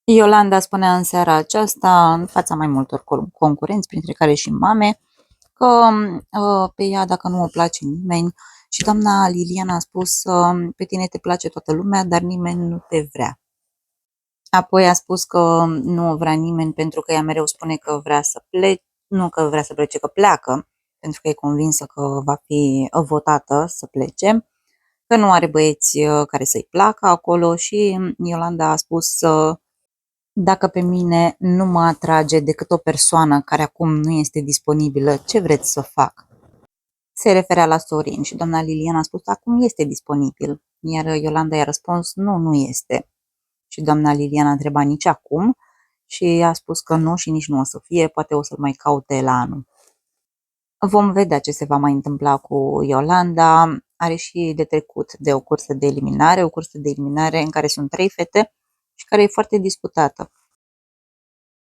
Iolanda spunea în seara aceasta, în fața mai multor concurenți, printre care și mame, că pe ea, dacă nu o place nimeni, și doamna Liliana a spus, pe tine te place toată lumea, dar nimeni nu te vrea. Apoi a spus că nu o vrea nimeni pentru că ea mereu spune că vrea să plece, nu că vrea să plece, că pleacă, pentru că e convinsă că va fi votată să plece, că nu are băieți care să-i placă acolo și Iolanda a spus dacă pe mine nu mă atrage decât o persoană care acum nu este disponibilă, ce vreți să fac? Se referea la Sorin și doamna Liliana a spus acum este disponibil, iar Iolanda i-a răspuns nu este. Și doamna Liliana a întrebat nici acum și a spus că nu și nici nu o să fie, poate o să-l mai caute la anul. Vom vedea ce se va mai întâmpla cu Iolanda. Are și de trecut de o cursă de eliminare în care sunt 3 fete și care e foarte discutată.